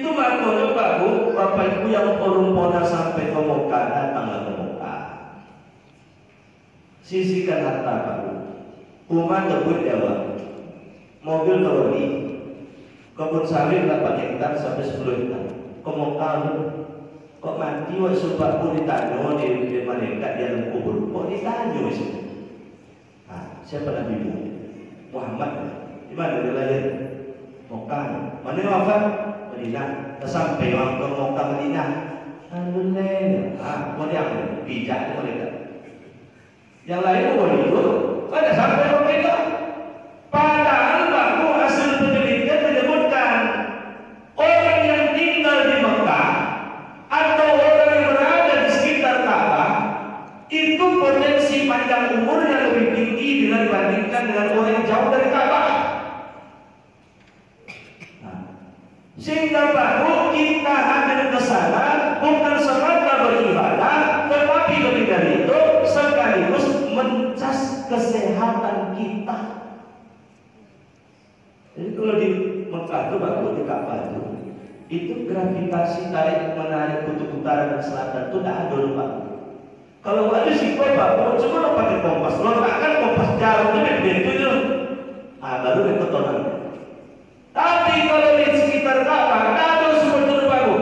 Itu makanya Pak Bu, Bapak Ibu yang porumpona sampai ke Mekah, datanglah ke Mekah. Sisihkan harta Pak Bu. Rumah debut Jawa, mobil Lori, kebun sawit 8 hektar sampai 10 hektar. Ke Mekah kok mati wak sebab pun ditanya di mereka di dalam kubur. Kok ditanya sih? Nah, siapa Nabi Muhammad? Di mana dia lahir? Mekah. Mana dia wafat? Madinah. Sampai waktu Mekah Madinah. Alhamdulillah. Mau dia apa? Bijak mereka. Yang lain boleh itu. Ada sampai mereka. Padahal baku hasil penelitian menyebutkan orang yang tinggal di Mekah atau orang yang berada di sekitar Ka'bah itu potensi panjang umurnya lebih tinggi bila dibandingkan dengan orang yang jauh dari Ka'bah. Sehingga baru kita hadir ke sana bukan semata beribadah, tetapi lebih dari itu sekaligus mencas kesehatan kita. Jadi kalau di Mekah itu baru di Ka'bah itu gravitasi tarik menarik kutub utara dan selatan itu tidak ada lupa. Kalau ada sih kau bapak, cuma lo pakai kompas, lo takkan kompas jauh itu itu, baru itu total. Tapi kalau di sekitar Ka'bah, ada seperti baru.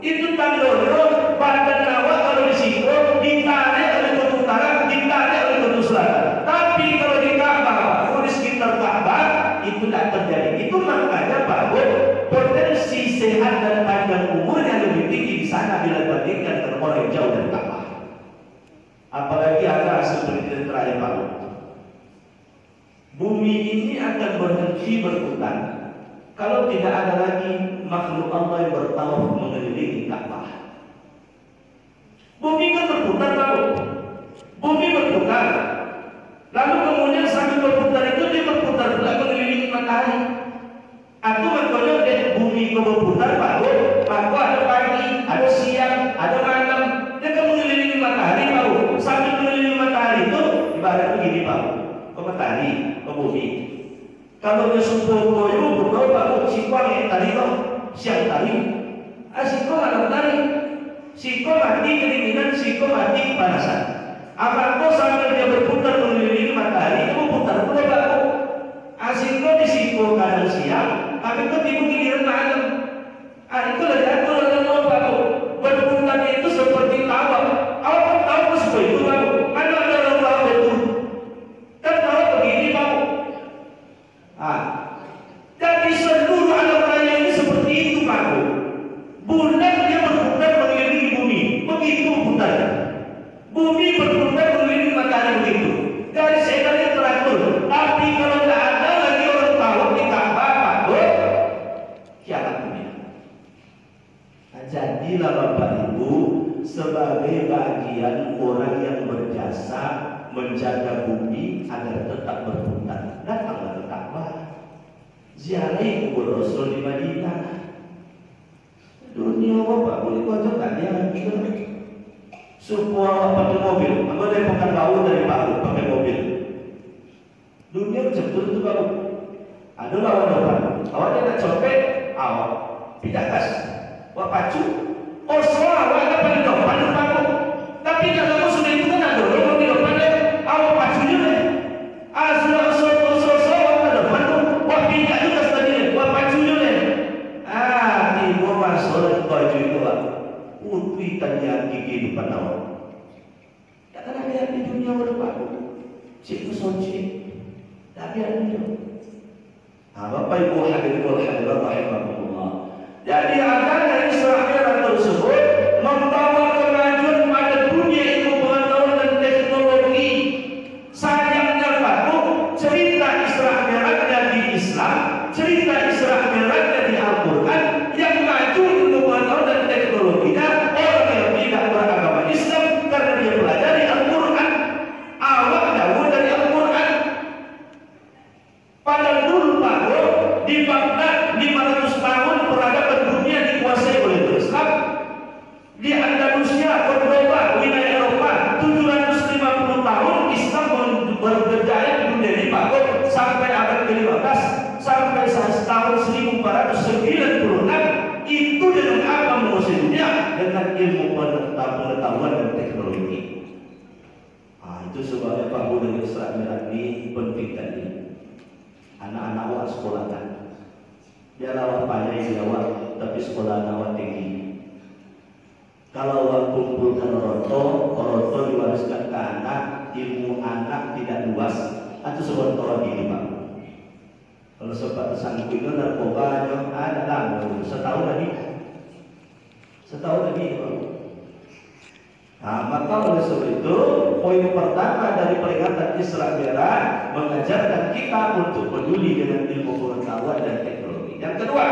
Itu tandanya badan awak kalau di situ ditarik oleh kutub utara, ditarik oleh kutub selatan. Tapi kalau di Ka'bah, kalau di sekitar Ka'bah itu tidak terjadi. Itu makanya bahwa potensi sehat dan panjang umur yang lebih tinggi di sana bila dibandingkan dengan orang yang jauh dari Ka'bah. Apalagi ada hasil penelitian terakhir Pak. Bumi ini akan berhenti berputar kalau tidak ada lagi makhluk Allah yang bertawaf mengelilingi Ka'bah. Bumi kan berputar Pak. Bumi berputar. Lalu kemudian sambil berputar itu dia berputar pula mengelilingi matahari. Atau makanya dia bumi kau berputar Pak. Maka ada pagi, ada siang, ada malam. Dia kan mengelilingi matahari Pak. Sambil mengelilingi matahari itu ibarat begini Pak. Ke matahari, ke bumi. Kalau dia subuh koyo berdoa Pak, sikuang yang tadi kok siang tadi. Siko malam tadi. Siko mati kedinginan, siko mati kepanasan. Apa kau sambil dia berputar mengelilingi matahari itu berputar pula Pak. Asiko di siko kadang siang, tapi kau tiba giliran malam. Itu lagi aku dalam Pak. Berputarnya itu seperti tawaf. Awak kan tahu seperti itu Pak. Mana ada orang tahu itu? Kan tahu begini Pak. Jadi seluruh alam raya ini seperti itu Pak. Bulan dia berputar mengelilingi bumi, begitu putarnya. Bumi berputar mengelilingi matahari begitu. Dari sekarang teratur. Tapi kalau tidak ada lagi orang tahu di Ka'bah Pak, kiamat dunia. Jadilah Bapak Ibu sebagai bagian orang yang berjasa menjaga bumi agar tetap berputar. Datanglah ke Ka'bah, ziarahi kubur Rasul di Madinah. Dunia Bapak boleh kocok tak dia gitu. Semua pakai mobil, apa dari pekan bau dari baru pakai mobil. Dunia macam itu Bapak. Ada lawan depan, awak tidak copet, awak tidak gas. Wah pacu, oh semua awak ada pada depan Bapak. Tapi kalau kamu sudah itu kan ada orang di depan deh, awak pacunya deh. Sudah pada depan tu, wah pindah juga tadi, wah pacunya deh. Tiba masuk baju itu Pak. Putri tanya gigi depan awak. Tak ada lihat di dunia berapa. Cik soci, tak ada dia. Bapak Ibu hadirin wal hadirat rahimahumullah. Jadi adanya Isra Mi'raj tersebut membawa kemajuan pada dunia ilmu pengetahuan dan teknologi. Sayangnya Pak, cerita Isra Mi'rajnya di Islam, cerita Isra Mi'rajnya di Al-Quran, yang maju ilmu pengetahuan dan teknologinya orang yang tidak beragama Islam karena dia pelajari Al-Quran. Awak jauh dari Al-Quran. Pada dulu Pak, di Baghdad 500 tahun peradaban dunia dikuasai oleh Islam. Di Andalusia, Cordoba, wilayah Eropa 750 tahun Islam berjaya di dunia ini Pak, sampai abad ke-15 sampai tahun 1496 itu ini penting tadi. Anak-anak awak sekolah kan. Dia lawak payah awak, tapi sekolah awak tinggi. Kalau awak kumpulkan roto diwariskan ke anak, ilmu anak tidak luas, atau sebut orang ini Pak. Kalau sempat tersangkut itu narkoba ada lah, setahun lagi Pak. Nah, maka oleh sebab itu poin pertama dari peringatan Isra Merah mengajarkan kita untuk peduli dengan ilmu pengetahuan dan teknologi. Yang kedua,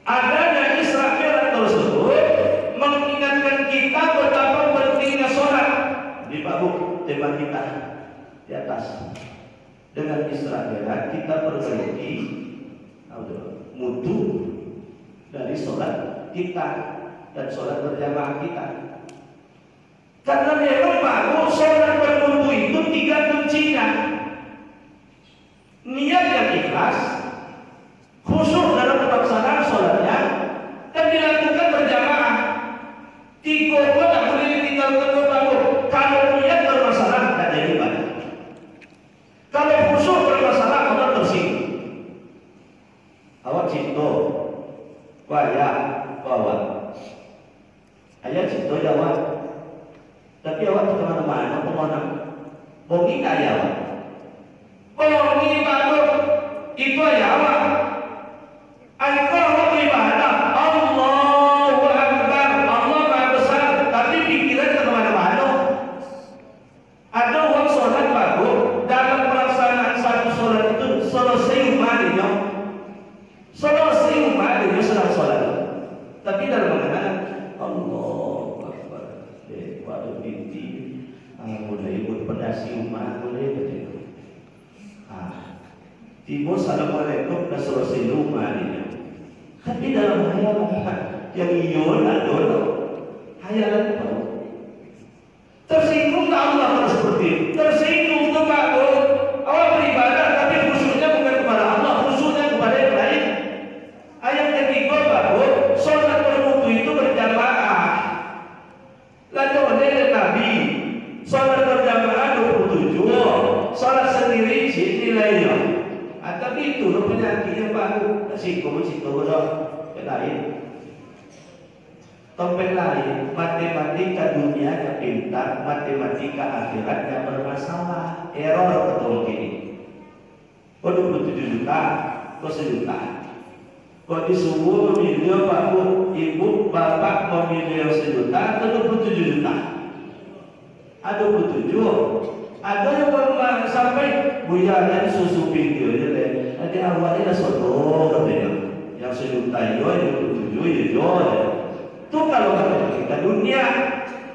adanya Isra Merah tersebut mengingatkan kita betapa pentingnya sholat. Di Pak Bu, tema kita di atas. Dengan Isra Merah kita perbaiki mutu dari sholat kita dan sholat berjamaah kita. Karena memang baru sholat berwudu itu 3 kuncinya. Niat yang ikhlas, khusyuk dalam pelaksanaan sholatnya, dan dilakukan berjamaah. 3 tidak boleh ditinggalkan baru. Kalau niat bermasalah, tidak jadi ibadah. Kalau khusyuk bermasalah, orang tersinggung. Awak cinta, wajah, awak. Ayah cinta jawab, tapi awak kemana-mana pemohon bongi tak ayah awak, bongi baru itu ayah awak. Engkau beribadah Allahu Akbar, Allah Maha Besar, tapi pikiran kemana-mana. Ada orang sholat baru dalam pelaksanaan satu sholat itu selesai umatnya, sedang sholat, tapi dalam mengenal Allah Akbar. Waktu binti mulai berpedasi umat mulai begitu. Tiba Assalamualaikum dah selesai rumah ini. Tapi dalam hayalan yang iyon ada hayalan itu tersinggung tak Allah harus seperti itu. Tersinggung tu Pak Bu, awak beribadah tapi khusyuknya bukan kepada Allah, khusyuknya kepada yang lain. Ayat ketiga Pak Bu, sholat berwudu itu berjamaah. Lalu oleh Nabi, sholat berjamaah 27, sholat sendiri nilainya. Tapi itu penyakit yang baru. Singkong yang lain. Topeng lain, matematika dunianya pintar, matematika akhiratnya bermasalah. Error ketemu gini. Kau 27 juta, kau 1 juta. Kau disuruh memilih Pak Bu, Ibu, Bapak memilih 1 juta atau 27 juta? Ada 27. Ada yang sampai Buya dan susu video je deh. Nanti awalnya dah sodor katanya. Yang 1 juta yo, yang 27 yo. Itu kalau kita dunia.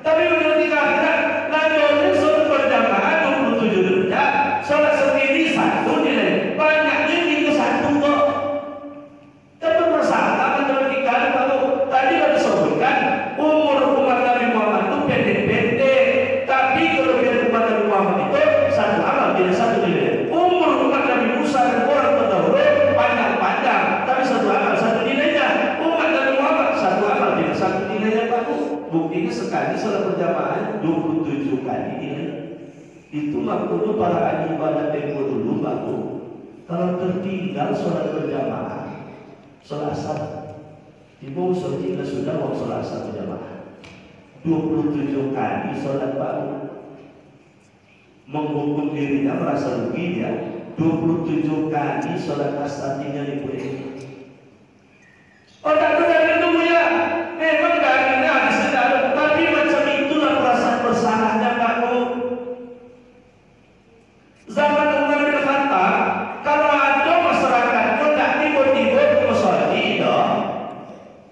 Tapi menurut kita akhirat, lalu sholat berjamaah 27 juta, sholat sendiri 1 nilai. Banyaknya itu 1 kok. Tapi masalah matematika kalau tadi sudah disebutkan umur umat Nabi Muhammad itu pendek-pendek. Tapi kelebihan umat Nabi Muhammad itu 1 amal tidak 1 nilai. Umur umat Nabi Musa dan orang terdahulu panjang-panjang, tapi 1 amal 1 nilainya. Umat Nabi Muhammad 1 amal tidak 1 nilainya Pak Bu. Buktinya sekali sholat berjamaah 27 kali nilai. Itu maksudnya para ahli ibadah tempo dulu Pak Bu. Kalau tertinggal sholat berjamaah, sholat asar, ibu sudah mau sholat asar berjamaah 27 kali sholat Pak Bu. Menghukum dirinya merasa rugi ya. 27 kali sholat asar tinggal ibu ini. Oh tak ada itu ya. Memang darinya habis tidak, tapi macam itulah perasaan bersalahnya Pak Bu. Zaman Umar bin Khattab, kalau ada masyarakat itu tidak tiba-tiba bersolati,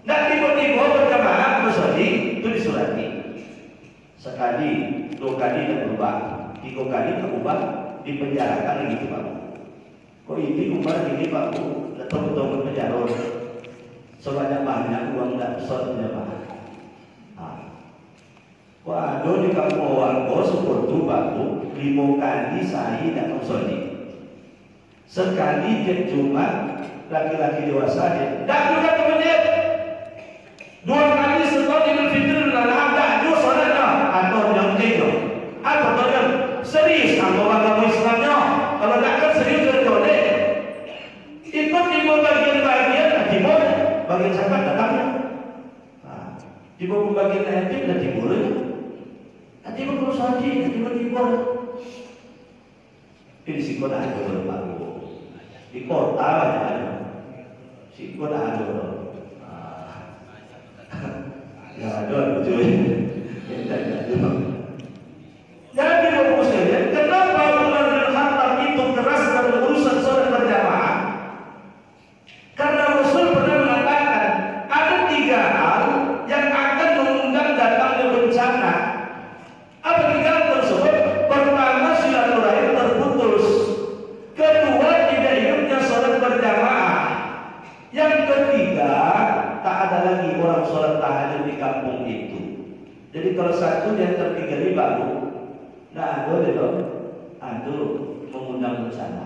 tidak tiba-tiba berjamaah bersolati, itu disolati. Sekali, 2 kali tidak berubah, 3 kali tidak berubah, dipenjarakan gitu Pak Bu. Kok ini Umar ini Pak Bu, betul-betul berpenjara. Sebanyak-banyak uang tidak besar berjamaah. Waduh di kampung orang bos seperti Pak Bu, 5 kali saya tidak bersolati. Sekali tiap Jumat laki-laki dewasa dia tidak juga ke masjid. 2 kali setahun Idul Fitri dan ada juga sholatnya atau yang ketiga. Apa tuh yang serius kalau Tiba pembagian yatim dan timur ya. Tiba kurus haji, tiba timur. Ini si kota ada berlaku. Di kota ada. Si kota ada. Ya ada cuy. Kita ada. Jadi bapak sekalian, kenapa Umar bin Khattab itu keras dalam urusan sholat berjamaah? Karena Rasul pernah mengatakan ada 3 hal yang akan mengundang datangnya bencana. Apa 3 hal tersebut? Pertama, silaturahim terputus. Kedua, tidak hidupnya sholat berjamaah. Yang ketiga, tak ada lagi orang sholat tahajud di kampung itu. Jadi kalau satu yang tertiga ini baru, nah ada mengundang bencana.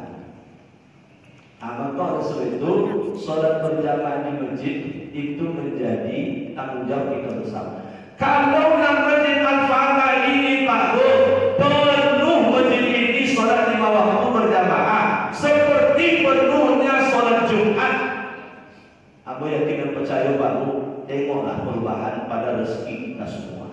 Maka oleh sebab itu sholat berjamaah di masjid itu menjadi tanggung jawab kita bersama. Kalau masjid Al-Fatah ini penuh masjid ini sholat 5 waktu berjamaah seperti penuhnya sholat Jumat. Aku yakin dan percaya baru tengoklah perubahan pada rezeki kita semua.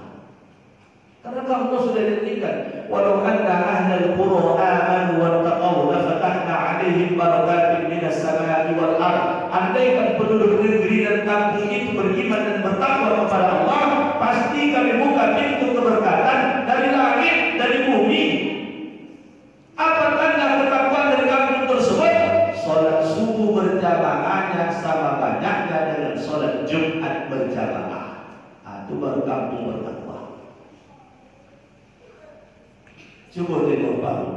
Karena Allah sudah janjikan, walau anna ahlal qura amanu wattaqaw lafatahna 'alaihim barakatin minas samaa'i wal ardh. Andaikan penduduk negeri dan kampung itu beriman dan bertakwa kepada Allah, pasti kami buka pintu keberkatan dari langit, dari bumi. Apa tanda ketakwaan dari kampung tersebut? Salat subuh berjamaah yang sama banyaknya dengan salat Jumat berjamaah. Itu baru kampung bertakwa. Coba tengok baru,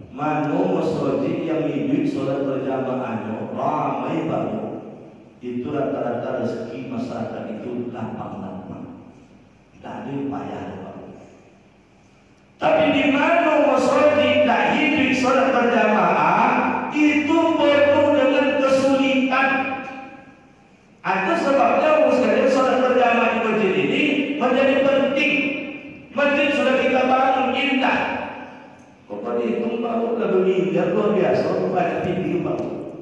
mana masjid yang hidup sholat berjamaahnya ramai baru, itu rata-rata rezeki masyarakat itu lapang-lapang, tak ada payah baru. Tapi di mana masjid tak hidup sholat berjamaah, itu penuh dengan kesulitan. Itu sebabnya sekalian sholat berjamaah di masjid ini menjadi penting. Masjid sudah kita bangun indah. Pokoknya itu baru lebih miliar luar biasa banyak tinggi baru.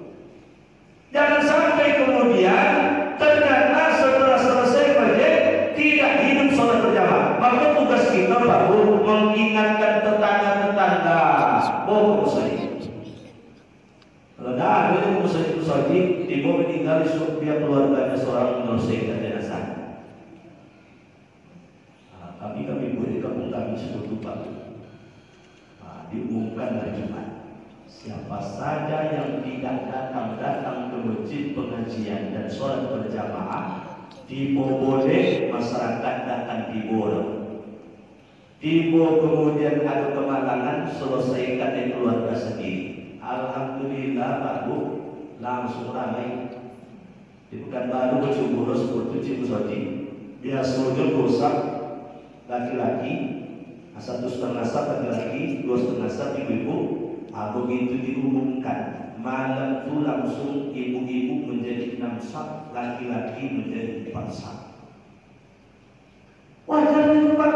Jangan sampai kemudian ternyata setelah selesai masjid tidak hidup sholat berjamaah. Maka tugas kita baru mengingatkan tetangga-tetangga. Oh saya, kalau dah ada muslim muslim tiba meninggal dia keluarganya seorang menyelesaikan jenazah. Kami boleh kampung kami sebut Pak. Diumumkan hari Jumat, siapa saja yang tidak datang ke masjid pengajian dan sholat berjamaah, boleh masyarakat datang diborong. Kemudian ada kemalangan, selesaikan di keluarga sendiri. Alhamdulillah baru langsung ramai. Bukan baru berjumlah seperti Cibusodi. Biasa dosa laki-laki. 1,5 sat laki-laki, 2,5 sat ibu-ibu. Begitu diumumkan, malam itu langsung ibu-ibu menjadi 6 sat, laki-laki menjadi 4 sat. Wajar itu Pak.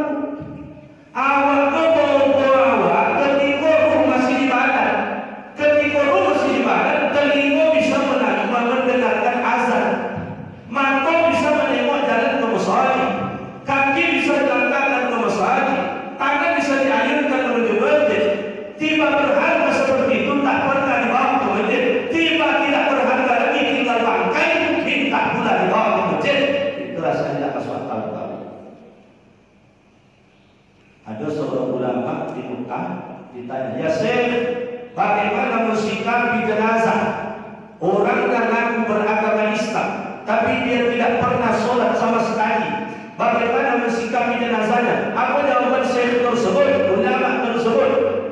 Awalnya bawa ketika ruh masih di badan. Ketika ruh masih di badan, telinga bisa mendengarkan azan, mata bisa menengok jalan ke mushola, kaki bisa dilangkahkan ke mushola, tangan bisa diayunkan menuju masjid. Tiba berharga seperti itu tak pernah dibawa ke masjid. Tiba tidak berharga lagi tinggal bangkai, minta pula dibawa ke masjid. Itu rasanya tidak masuk akal kamu. Ada seorang ulama di Mekah ditanya, ya Syekh, bagaimana mensikapi jenazah orang yang ngaku beragama Islam tapi dia tidak pernah sholat sama sekali? Bagaimana mensikapi jenazahnya? Apa jawaban Syekh tersebut, ulama tersebut?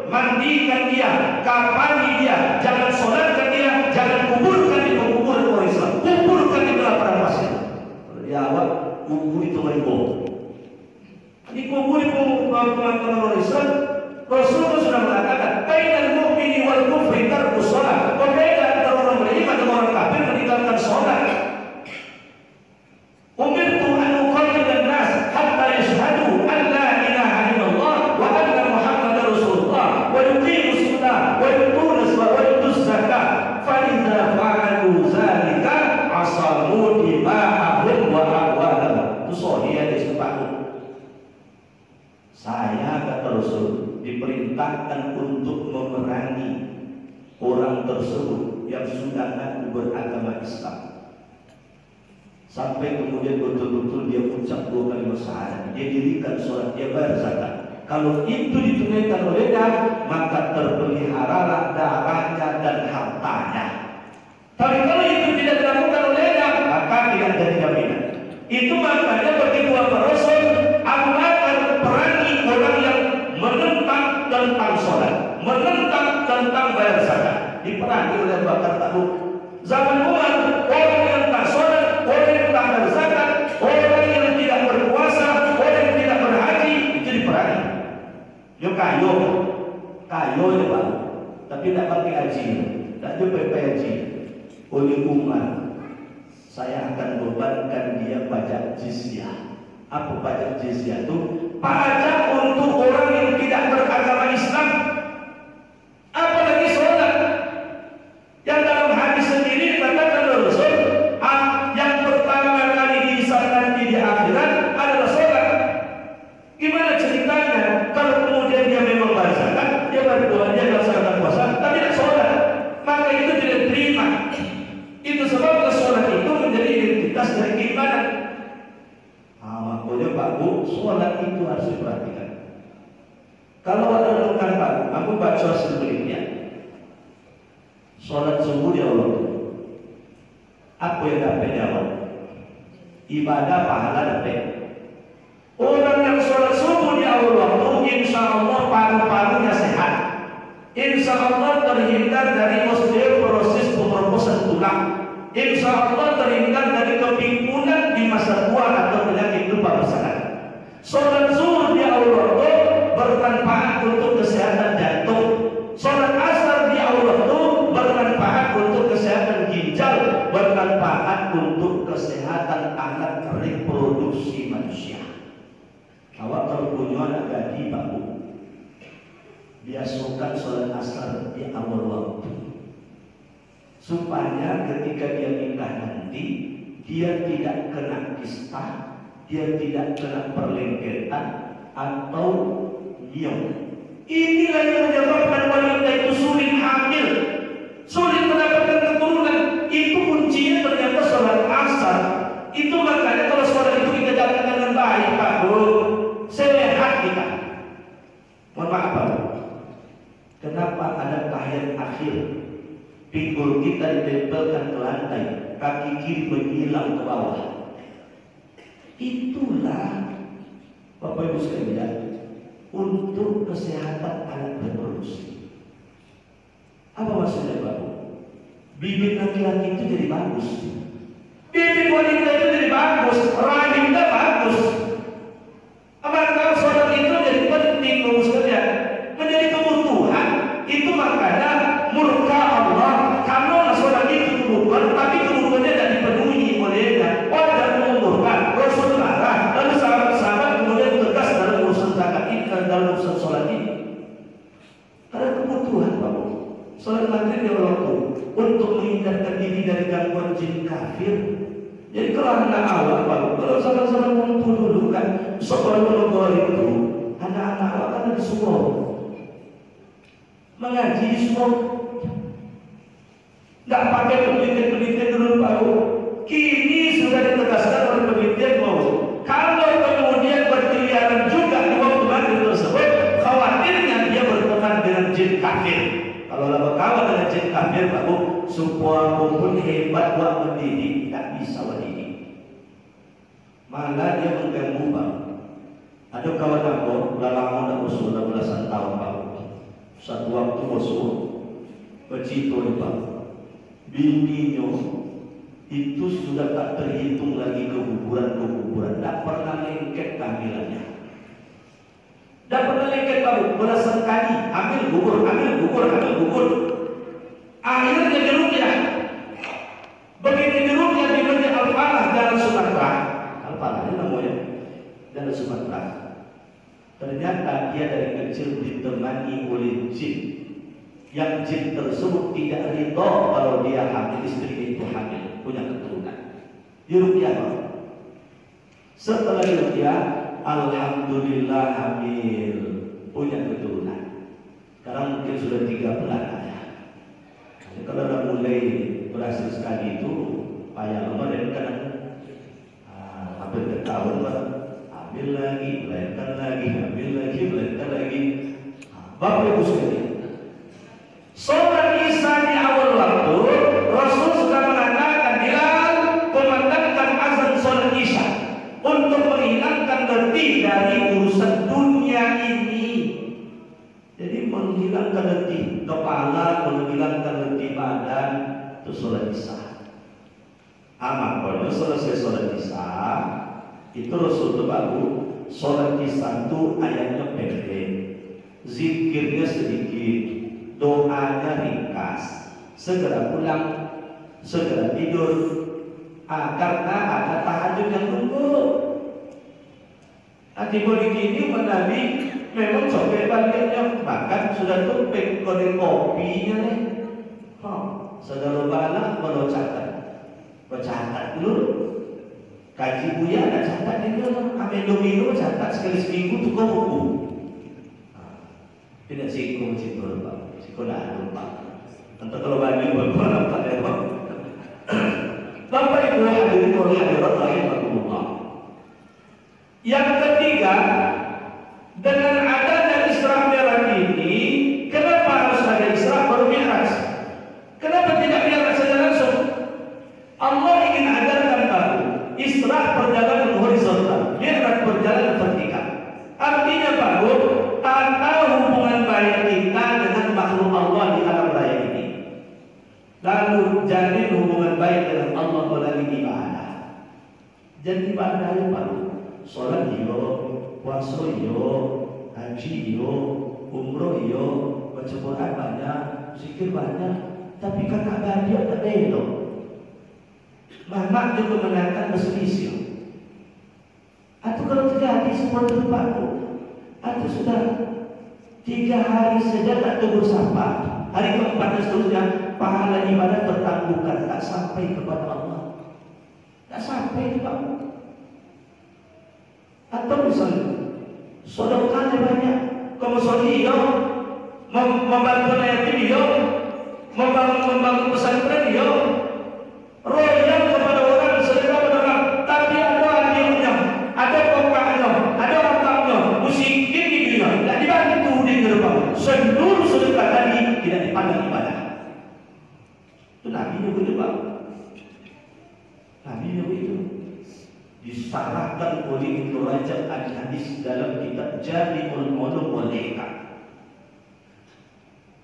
Mandikan dia, kafani dia, jangan sholatkan dia, jangan kuburkan di penguburan orang Islam, kuburkan di belakang pasir. Jawab, kubur itu meribut. Dikubur di penguburan orang Islam. Rasulullah sudah mengatakan, bainal mu'mini wal kufri tarkus sholat. Berbeda antara orang beriman dan orang kafir meninggalkan sholat. Umirtu an uqatil nas yang sudah ngaku beragama Islam, sampai kemudian betul-betul dia ucap 2 kalimat syahadat, dia dirikan sholat, dia bayar zakat. Kalau itu ditunaikan olehnya, maka terpeliharalah darahnya dan hartanya. Tapi kalau itu tidak dilakukan olehnya, maka tidak ada jaminan. Itu makanya bagi dua Rasul, Abu Bakar perangi orang yang menentang tentang sholat, menentang tentang bayar zakat. Diperangi oleh Abu Bakar Takluk. Zaman Umar, orang yang tak sholat, orang yang tak bayar zakat, orang yang tidak berpuasa, orang yang tidak berhaji, itu diperangi. Yo kayo ya Pak, tapi tidak pakai haji, tidak juga pakai haji. Oleh Umar, saya akan bebankan dia pajak jizyah. Apa pajak jizyah itu? Pajak untuk orang yang tidak beragama Islam. Apalagi sholat. Yang dalam hadis sendiri dikatakan oleh Rasul, yang pertama kali dihisab nanti di akhirat adalah sholat. Gimana ceritanya? Kalau kemudian dia memang bayar zakat, dia berdoa, dia melaksanakan puasa, tapi tidak sholat, maka itu tidak terima. Itu sebab sholat itu menjadi identitas dari keimanan. Makanya Pak Bu, sholat itu harus diperhatikan. Kalau ada rekan Pak Bu, aku baca sebenarnya sholat subuh di Allah. Apa yang dapat jawab? Ibadah pahala dapat. Orang yang sholat subuh di awal waktu, insya Allah paru-parunya sehat. Insya Allah terhindar dari osteoporosis, pemroposan tulang. Insya Allah terhindar dari kepimpunan di masa tua atau penyakit lupa bersana. Sholat zuhur di awal waktu bermanfaat untuk kesehatan jantung. Sholat asar di awal waktu bermanfaat untuk kesehatan ginjal, bermanfaat untuk kesehatan alat reproduksi manusia. Awak kalau punya anak gaji Pak Bu, biasakan sholat asar di awal waktu, supaya ketika dia nikah nanti dia tidak kena kista, dia tidak kena perlengketan atau nyong. Inilah yang menyebabkan wanita itu sulit hamil, sulit mendapatkan keturunan. Itu kuncinya ternyata sholat asar. Itu makanya kalau sholat itu kita jalankan dengan baik Pak Bu, sehat kita. Mohon maaf Pak, kenapa ada tahiyat akhir, pinggul kita ditempelkan ke lantai, kaki kiri menyilang ke bawah? Itulah Bapak Ibu sekalian, untuk kesehatan alat reproduksi. Apa maksudnya Pak? Bibit laki-laki itu jadi bagus, bibit wanita itu jadi bagus, rahimnya bagus. Maka sholat itu jadi penting Bapak sekalian, menjadi kebutuhan. Itu makanya murka Allah kalau sholat itu kebutuhan, tapi kebutuhannya tidak dipenuhi olehnya. Wajar mengumpulkan Rasul marah, lalu sahabat-sahabat kemudian tegas dalam urusan zakat ini, dalam urusan sholat ini. Karena kebutuhan Bapak. Sholat maghrib di waktu untuk menghindarkan diri dari gangguan jin kafir. Jadi kalau anak awak Bapak, kalau sama-sama ngumpul dulu kan, sekolah menogol itu, anak-anak awak kan ada suruh mengaji di suruh. Nggak pakai penelitian-penelitian dulu Pak. Kini sudah ditegaskan oleh penelitian bahwa kalau kemudian berkeliaran juga di waktu maghrib tersebut, khawatirnya dia berteman dengan jin kafir. Kalau lama kawan dengan jin kafir Pak Bu, semua pun hebat buat mendidik, tidak bisa mendidik, malah dia mengganggu Pak. Ada kawan aku lama nak usul belasan tahun Pak. Satu waktu usul bercito Pak, bininya itu sudah tak terhitung lagi keguguran, tak pernah lengket kehamilannya. Tak pernah lengket Pak, belasan kali ambil gugur. Akhirnya diruqyah. Begitu diruqyah di Masjid Al-Falah Jalan Sumatera, Al-Falah ini namanya Jalan Sumatera. Ternyata dia dari kecil ditemani oleh jin, yang jin tersebut tidak ridho kalau dia hamil, istri itu hamil, punya keturunan. Diruqyah. Setelah diruqyah, alhamdulillah hamil, punya keturunan. Sekarang mungkin sudah 3 bulan. Jadi kalau udah mulai berhasil sekali itu payah lama dan kadang hampir ke tahun Pak, ambil lagi, melahirkan lagi, ambil lagi, melahirkan lagi. Bapak Ibu sekalian, sholat Isya di awal waktu Rasul sudah mengatakan Bilal kumandangkan azan sholat Isya untuk menghilangkan letih dari urusan dunia ini. Jadi menghilangkan letih kepala, menghilangkan letih badan, itu sholat Isya. Makanya selesai sholat Isya itu Rasul itu baru sholat Isya itu ayatnya pendek, zikirnya sedikit, doanya ringkas, segera pulang, segera tidur. Karena ada tahajud yang tunggu. Antibody ini Nabi memang sampai baliknya, bahkan sudah tumpeng kode kopinya nih. Saudara bala kalau catat dulu. Kaji Buya ada catat juga, Amin Domino catat sekali seminggu tuh kau buku. Tidak singgung situ Pak, sekolah lupa. Entah kalau bagi bapak nampak ya Pak. Bapak Ibu hadirin hadirat rahimahumullah. Yang ketiga, dengan adanya Isra Mi'raj ini, kenapa harus ada Isra baru Mi'raj? Kenapa tidak Mi'raj saja langsung? Allah ingin ajarkan baru. Isra perjalanan horizontal, Mi'raj perjalanan vertikal. Artinya baru tata hubungan baik kita dengan makhluk Allah di alam raya ini. Lalu jalin hubungan baik dengan Allah melalui ibadah. Jadi ibadah yang baru, sholat yo, puasa yo, haji yo, umroh yo, baca Quran banyak, zikir banyak, tapi kakak bahagia tak elok. Mama juga mengatakan berselisih. Atau kalau terjadi seperti tempatku, atau sudah 3 hari saja tak tegur sapa, hari keempat dan seterusnya, pahala ibadah tertangguhkan, tak sampai kepada Allah, tak sampai kepada. Atau misalnya sedekahnya banyak, kamu soli yo, membantu yatim yo, membangun pesantren yo, royal kepada orang, sedekah pada orang, tapi ada adilnya, ada kokaknya, ada otaknya, musikin di dunia, tidak dibantu di gerbang. Seluruh sedekah tadi tidak dipandang ibadah. Itu Nabi begitu Pak. Nabi begitu. Disarahkan oleh Ibnu Rajab al-Hadis dalam kitab Jami'ul Ulum wal Hikam.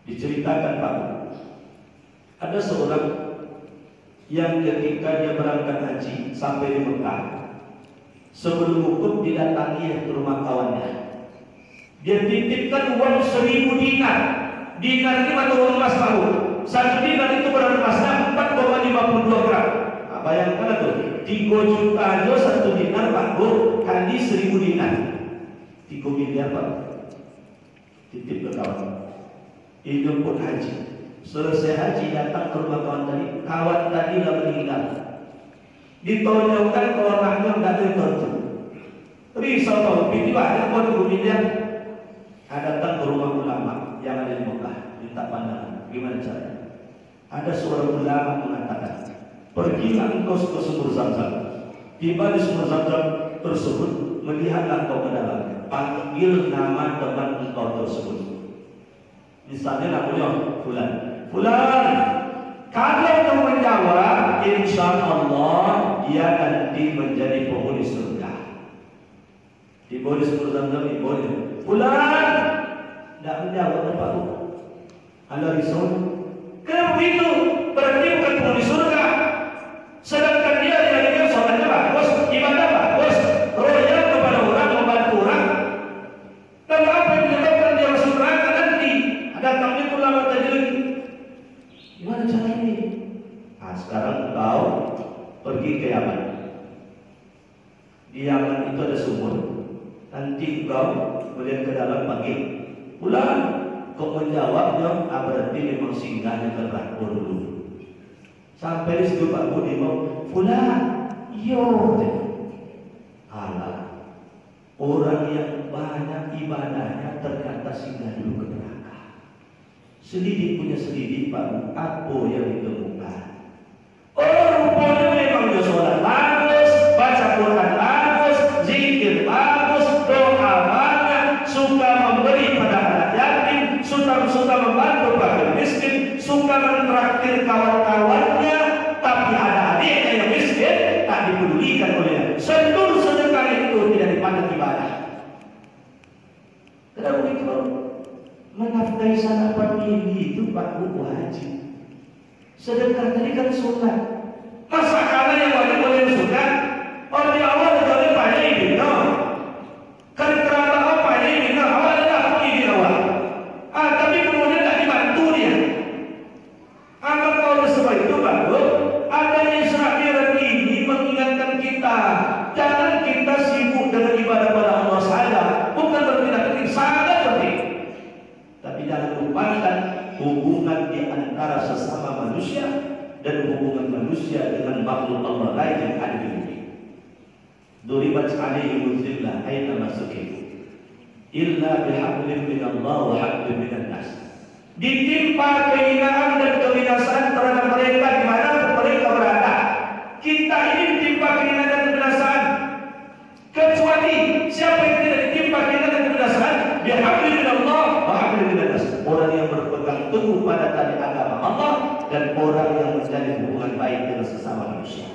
Diceritakan Pak, ada seorang yang ketika dia berangkat haji sampai di Mekah, sebelum wukuf didatangi ke rumah kawannya. Dia titipkan uang 1000 dinar. Dinar ini atau uang emas baru. 1 dinar itu berapa emasnya? 4,52 gram. Nah, bayangkan tuh, 3 juta aja 1 dinar baru kali 1000 dinar. 3 miliar Pak. Titip ke kawan. Hidup pun haji. Selesai haji datang ke rumah kawan tadi. Kawan tadi lah meninggal. Ditonjolkan ke orangnya tidak tertentu. Risau tahu, tiba-tiba ada buat 3 miliar. Datang ke rumah ulama yang ada di Mekah, minta pandangan. Gimana caranya? Ada seorang ulama mengatakan, pergilah engkau ke sumur Zam-Zam. Tiba di sumur Zam-Zam tersebut, melihatlah kau ke dalam. Panggil nama teman engkau tersebut. Misalnya namanya Fulan. Fulan, kalau kau menjawab, insya Allah dia nanti menjadi penghuni surga. Di bawah sumur Zam-Zam di bawah. Fulan, tidak menjawab apa-apa. Anda risau. Kenapa begitu? Berarti bukan penghuni surga. Sedangkan dia yang sholatnya bagus, ibadah bagus, royal kepada orang, membantu orang. Dan apa yang menyebabkan dia masuk neraka nanti? Datangnya ulama tadi lagi. Gimana cara ini? Nah, sekarang kau pergi ke Yaman. Di Yaman itu ada sumur. Nanti kau melihat ke dalam panggil. Fulan, kau menjawabnya, berarti memang singgahnya ke Rahman dulu. Sampai di situ Pak Budi mau, Fulan, yo, Allah, orang yang banyak ibadahnya ternyata singgah dulu ke neraka. Selidik punya selidik Pak, apa yang ditemukan? Oh rupanya memang dia sholat bagus, baca Quran bagus, zikir bagus, doa banyak, suka memberi pada anak yatim, suka membantu fakir miskin, suka mentraktir kawan-kawannya, tapi ada adiknya yang miskin tak dipedulikan olehnya. Seluruh sedekah itu tidak dipandang ibadah. Kenapa begitu? Menafkahi sanak famili itu Pak wajib. Sedekah tadi kan sunat. Masa karena yang wajib boleh sunat? Oh di awal dari banyak ini, no. Kan kerabat apa ini, no. Awal adalah ini awal. Tapi kemudian tak dibantu dia. Kalau kau sebab itu bagus. Adanya Israel ini mengingatkan kita, jangan kita sibuk dengan ibadah pada Allah saja. Bukan berpindah penting, sangat penting. Tapi jangan lupakan hubungan di antara sesama manusia dan hubungan manusia dengan makhluk Allah lain yang ada di bumi. Duribat alaihim dzillah aina masukifu illa bihablin minallah wa hablin minan nas. Ditimpa kehinaan dan kebinasaan terhadap mereka di mana mereka berada. Kita ini ditimpa kehinaan dan kebinasaan. Kecuali siapa yang tidak ditimpa kehinaan dan kebinasaan, bihablin minallah wa hablin minan nas. Orang yang berpegang teguh pada tali agama Allah dan orang yang menjalin hubungan baik dengan sesama manusia.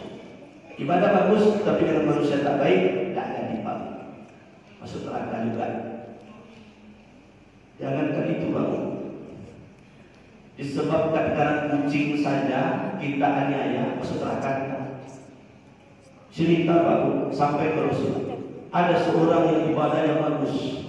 Ibadah bagus, tapi dengan manusia tak baik, tak akan dipakai. Masuk neraka juga. Jangankan itu Bapak. Disebabkan karena kucing saja kita aniaya, masuk neraka. Cerita Bapak sampai ke Rasul. Ada seorang yang ibadahnya bagus,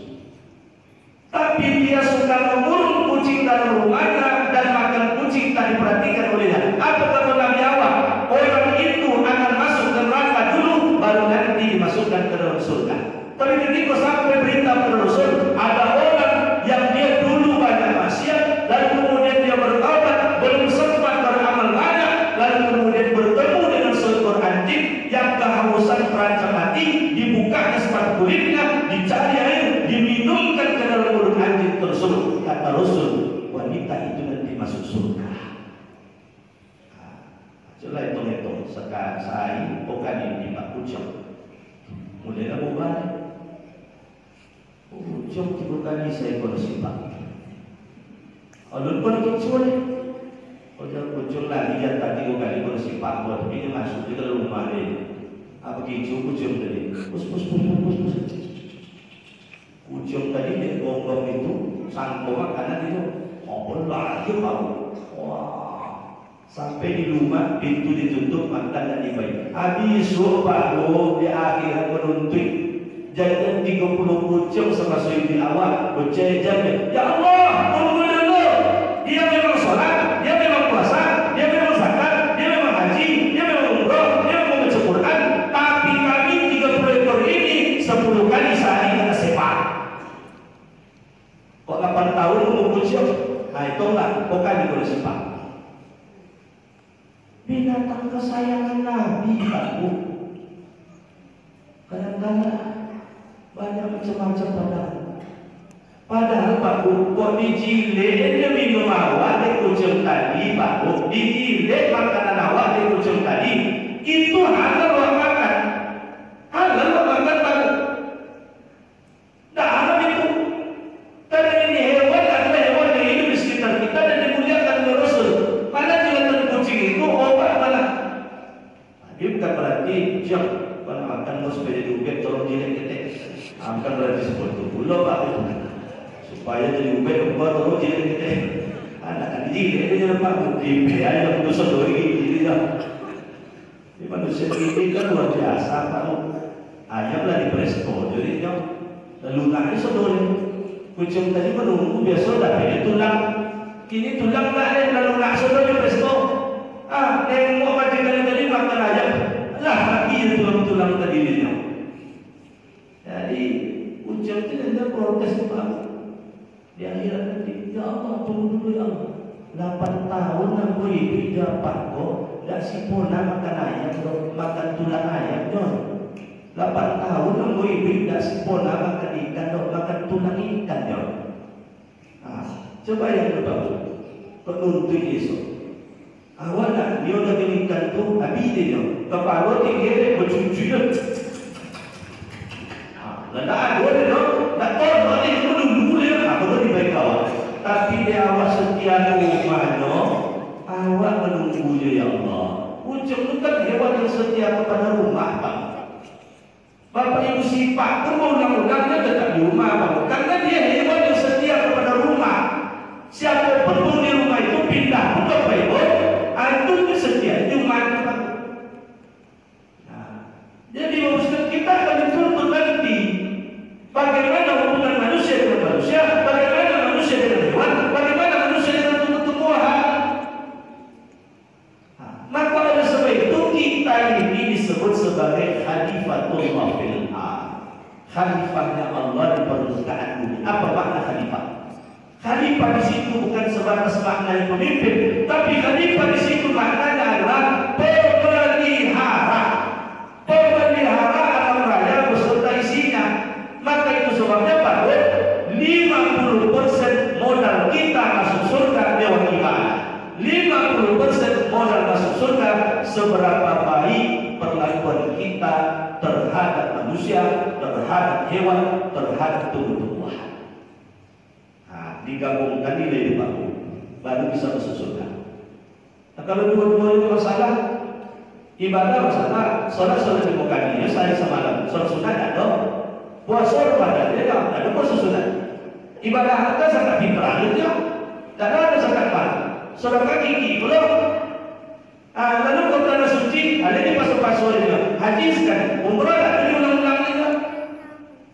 tapi dia suka mengurung kucing dalam rumahnya dan makan kucing tak diperhatikan olehnya. Apa kata Nabi awal? Orang itu akan masuk ke neraka dulu, baru nanti dimasukkan ke dalam surga. Tapi ketika sampai berita pada Rasul, ada orang yang dia dulu banyak maksiat, lalu kemudian dia bertaubat, belum sempat beramal banyak, lalu kemudian bertemu dengan seekor anjing yang kehausan terancam mati, dibuka sepatu kulitnya, dicari air, diminumkan ke dalam mulut anjing tersebut. Kata Rasul, wanita itu nanti masuk surga. Coba hitung-hitung sekarang saya bukan ini Pak Ucok. Mulai aku balik. Ucok bukan ini saya kondisi Pak. Alun pun kecil. Ucok lagi yang tadi aku kali kondisi Pak. Buat ini masuk di dalam rumah ini. Apa kecil Ucok tadi? Pus. Ucok tadi dia gonggong itu sangkong makanan itu. Oh lagi Pak. Wah. Sampai di rumah pintu ditutup, makan dan dibaik. Habis baru di akhirat menuntut. Jangan 30 pucuk sama suami awal berjaya-jaya. Ya Allah, tunggu dulu. Dia memang sholat, dia memang puasa, dia memang zakat, dia memang haji, dia memang umroh, dia memang baca Quran. Tapi kami 30 ekor ini 10 kali sehari kena sepak. Kok 8 tahun umur pucuk? Nah itulah, bukan di boleh sepak. Binatang kesayangan Nabi Pak Bu. Kadang-kadang banyak macam-macam padahal Pak Bu, kok dijilid dia minum awak di kucing tadi Pak Bu, dijilid makanan awak di kucing tadi, itu halal awak makan, halal awak makan Pak Bu. Nah halal itu karena ini hewan adalah hewan yang hidup di sekitar kita dan dimuliakan oleh Rasul. Mana jilatan kucing itu obat malah. Dia bukan berarti jam kalau makan mau supaya diubek tolong jilat kita. Bukan berarti seperti itu. Pulau Pak supaya jadi ubek tolong jilat kita. Anak kan jilat dia jadi Pak diubek aja untuk sedoi jadi dah. Ini manusia ini kan luar biasa Pak. Ayamlah di presto jadi jam lalu nanti sedoi. Kucing tadi menunggu biasa dah pilih tulang. Kini tulang tak ada lalu nak sudah di presto. Tengok macam tadi makan ayam. Lah lagi tulang-tulang tadi dia. Jadi ucap itu dia protes Pak. Di akhirat nanti, ya Allah tunggu dulu ya Allah. 8 tahun aku hidup dapat kok. Tak sempurna makan ayam, makan tulang ayam dong. 8 tahun aku hidup tak sempurna makan ikan, makan tulang ikan dong. Coba yang berbau. penuntut Yesus. Awak nak dia dah berikan tu habis dia. Kepala tinggi bercucu dia. Letak ada dia tak tahu mana itu dulu dia apa boleh baik awak. Tapi dia awak setia rumahnya, awak menunggu dia ya Allah. Ujung tu kan hewan yang setia kepada rumah Pak. Bapak Ibu sifat tu undang-undangnya tetap di rumah Pak. Karena dia hewan yang setia kepada rumah. Siapa pun di rumah itu pindah pun Bapak Ibu, itu setia di rumah itu Pak. Nah, jadi maksud kita akan dituntut nanti. Bagaimana hubungan manusia dengan manusia, bagaimana manusia dengan hewan, bagaimana manusia dengan tumbuh-tumbuhan. Maka oleh sebab itu kita ini disebut sebagai khalifatullah fil ardh. Khalifahnya Allah di permukaan bumi. Apa makna khalifah? Khalifah di situ bukan sebatas makna pemimpin, tapi khalifah di situ maknanya adalah pemelihara. Pemelihara alam raya beserta isinya. Maka itu sebabnya Pak, 50% modal kita masuk surga dewan ibadah. 50% modal masuk surga seberapa baik perlakuan kita terhadap manusia, terhadap hewan, terhadap tumbuh-tumbuhan. Nah, digabungkan nilai 50 baru bisa masuk surga. Nah, kalau dua-duanya masalah ibadah masalah, sholat di muka dia saya semalam, sholat sunat ada. Puasa pada dia tak ada puasa sunat. Ibadah harta zakat fitrah dia tak ada zakat mal. Sedekah gigi belum. Lalu kau tanah suci ada di pasal-pasal dia. Haji sekali, umrah ada di ulang-ulang dia.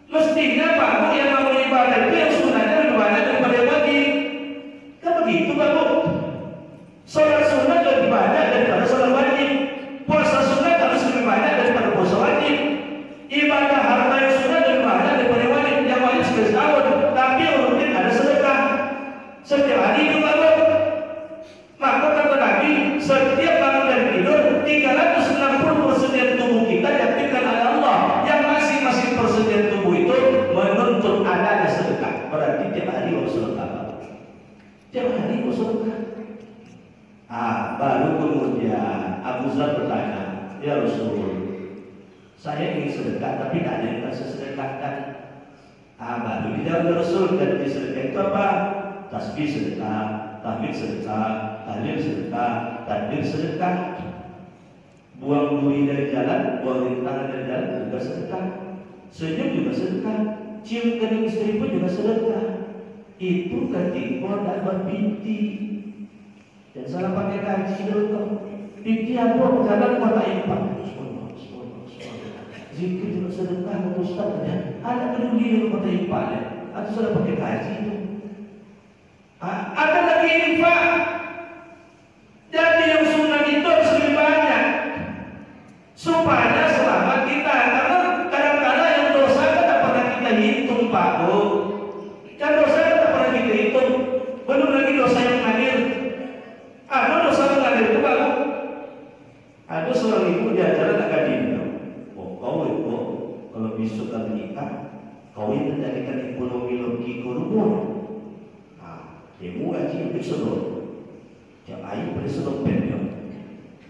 Mestinya Pak yang mau ibadah itu yang sunatnya lebih banyak daripada yang wajib. Kan begitu Bapak. Sholat sunat lebih banyak daripada sholat wajib. Puasa sunat harus lebih banyak daripada puasa wajib. Ibadah harta yang sunat lebih banyak daripada wajib. Yang wajib sekali setahun, tapi rutin ada sedekah setiap hari itu Bapak. Maka kata Nabi, setiap bangun dari tidur 360% tubuh kita diaktifkan oleh Allah. Yang masing-masing persediaan tubuh itu menuntut adanya sedekah. Berarti tiap hari harus sedekah. Tiap hari harus sedekah. Baru kemudian Abu Zar bertanya, ya Rasul, saya ingin sedekah tapi tak ada yang bisa sedekahkan. Baru dijawab Rasul, dan di sedekah itu apa? Tasbih sedekah, tahmid sedekah, tahlil sedekah, takbir sedekah. Buang duri dari jalan, buang rintangan dari jalan juga sedekah. Senyum juga sedekah. Cium kening istri pun juga sedekah. Itu ketika tak berbinti. Dan salah pakai kaji dulu. Binti apa? Jalan kota impak. Zikir juga sedekah, Ustaz ya. Ada peduli dengan kota impak ya. Atau salah pakai kaji itu. Ada lagi infak. Jadi yang sunnah itu harus lebih banyak supaya selamat kita. Karena kadang-kadang yang dosa tak pernah kita hitung Pak Bu. Kan dosa tak pernah kita hitung. Belum lagi dosa yang mengalir. Ada dosa mengalir itu Pak Bu. Ada seorang ibu diajaran agak dia. Kau itu kalau besok kali nikah, kau itu jadikan ekonomi lagi korupor. Demo gaji untuk sedot. Tiap air pada sedompet dia.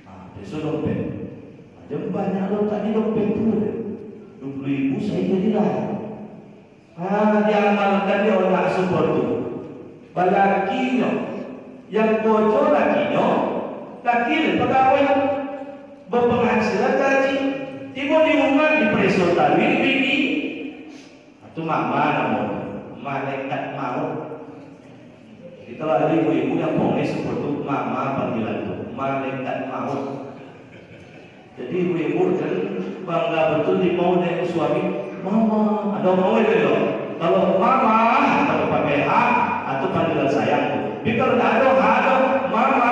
Pada sedompet. Ada banyak loh tadi dompet tu. 20,000 saya jadilah. Diamalkan dia orang support tu. Balakinya yang bocor lakinya, laki pegawai berpenghasilan gaji. Tiba di rumah dipresor tadi bini. Itu mama namun malaikat maut. Kita ada ibu-ibu yang boleh seperti mama panggilan itu, malaikat maut. Jadi ibu-ibu kan bangga betul di mau dengan suami, mama, ada mau itu loh. Kalau mama, kalau pakai H atau panggilan sayang. Tapi kalau ada mama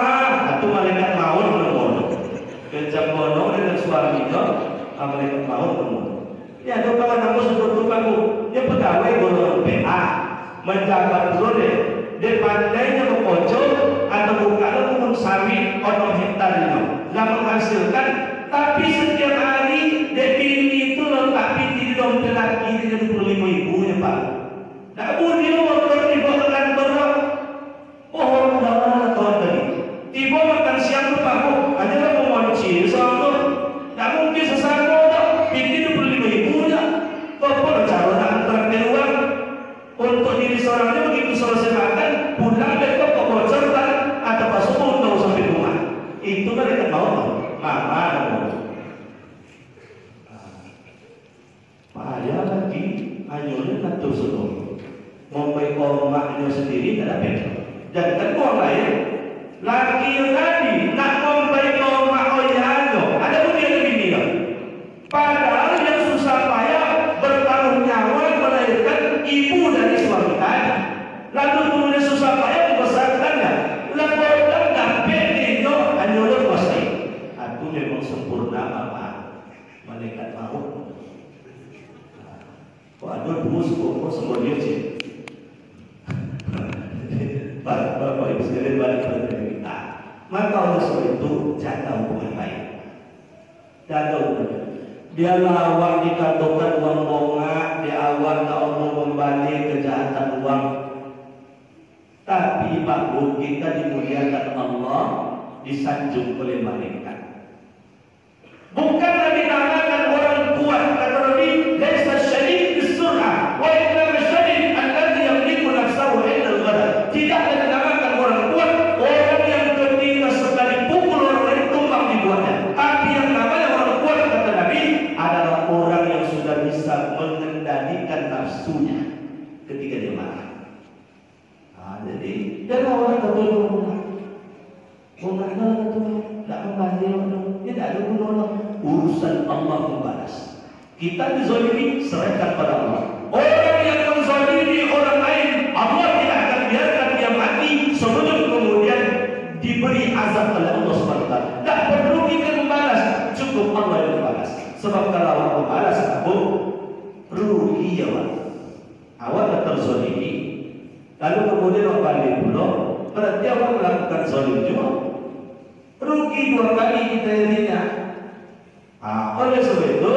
atau malaikat maut menurut. Kejam bono dengan suaminya, malaikat maut menurut. Ya, ada kawan aku seperti aku, dia pegawai golongan PA, menjaga boleh. Dia pandainya mengocok atau bukan pun sawit orang hektarnya, nggak menghasilkan. Tapi setiap hari dia bini itu letak pinti di dompet laki dia 25,000 ya Pak. Tak boleh motor dibawa ke kantor. Oh, dah mama ayah lagi hanya ngatur seluruh membaik omaknya sendiri tidak beda. Dan kan orang lain laki yang tadi nak membaik omak oyahnya ada pun dia lebih dia. Padahal yang susah payah bertaruh nyawa melahirkan ibu dari suami tadi, lalu kemudian susah payah membesarkannya, lalu orang dapat dia hanya kuasai. Aku memang sempurna apa malaikat maut. Aduh, bus kok semua dia sih. Bapak Ibu sekalian balik pada kita. Maka oleh sebab itu jaga hubungan baik. Jaga hubungan. Dia lawak dikatakan uang bonga, dia awal tak mau kembali kejahatan uang. Tapi Pak Bu, kita dimuliakan Allah, disanjung oleh malaikat. Bukan Nabi namakan orang kuat, kata Nabi, laisa syadid bisur'ah, wa innama syadid alladhi yamliku nafsahu 'inda al-ghadab. Tidak dinamakan orang kuat, orang yang ketika sekali pukul orang lain tumbang dibuatnya. Tapi yang namanya orang kuat, kata Nabi, adalah orang yang sudah bisa mengendalikan nafsunya ketika dia marah. Jadi jangan orang tertolong bunga itu tidak membantu, tidak ada gunanya. Urusan Allah membalas. Kita dizalimi, serahkan pada Allah. Orang yang menzalimi orang lain, Allah tidak akan biarkan dia mati sebelum kemudian diberi azab oleh Allah SWT. Tak perlu kita membalas, cukup Allah yang membalas. Sebab kalau Allah membalas, aku rugi awak. Awak terzalimi, lalu kemudian awak balik pulang, berarti awak melakukan zalim juga. Rugi dua kali kita dirinya. Oleh sebab itu,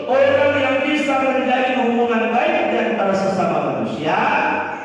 orang yang bisa menjalin hubungan baik di antara sesama manusia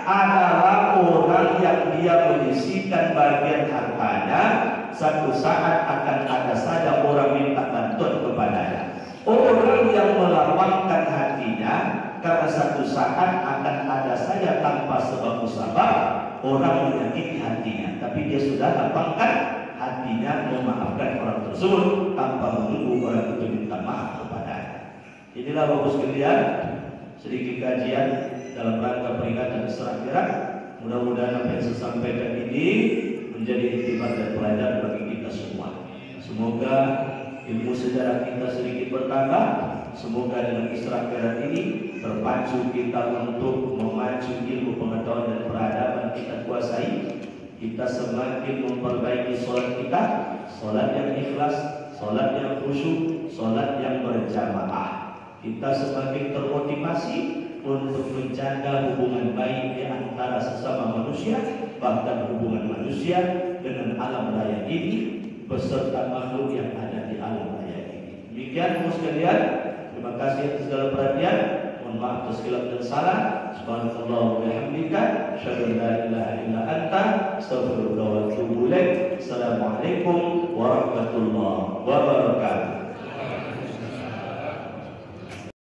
adalah orang yang dia menyisihkan bagian hartanya. Satu saat akan ada saja orang minta bantuan kepadanya. Orang yang melapangkan hatinya karena satu saat akan ada saja tanpa sebab musabab orang menyakiti hatinya, tapi dia sudah lapangkan hatinya memaafkan orang tersebut tanpa menunggu orang itu minta maaf kepadanya. Inilah Bapak sekalian sedikit kajian dalam rangka peringatan Isra Mi'raj. Mudah-mudahan apa yang saya sampaikan ini menjadi iktibar dan pelajaran bagi kita semua. Semoga ilmu sejarah kita sedikit bertambah. Semoga dengan Isra Mi'raj ini terpacu kita untuk memacu ilmu pengetahuan dan peradaban kita kuasai. Kita semakin memperbaiki sholat kita, sholat yang ikhlas, sholat yang khusyuk, sholat yang berjamaah. Kita semakin termotivasi untuk menjaga hubungan baik di antara sesama manusia, bahkan hubungan manusia dengan alam raya ini beserta makhluk yang ada di alam raya ini. Demikian Bapak sekalian, terima kasih atas segala perhatian. Mohon maaf atas khilaf dan salah. Subhanallah wa bihamdika, asyhadu an la ilaha illa anta, astaghfiruka wa atubu ilaik. Assalamualaikum warahmatullahi wabarakatuh.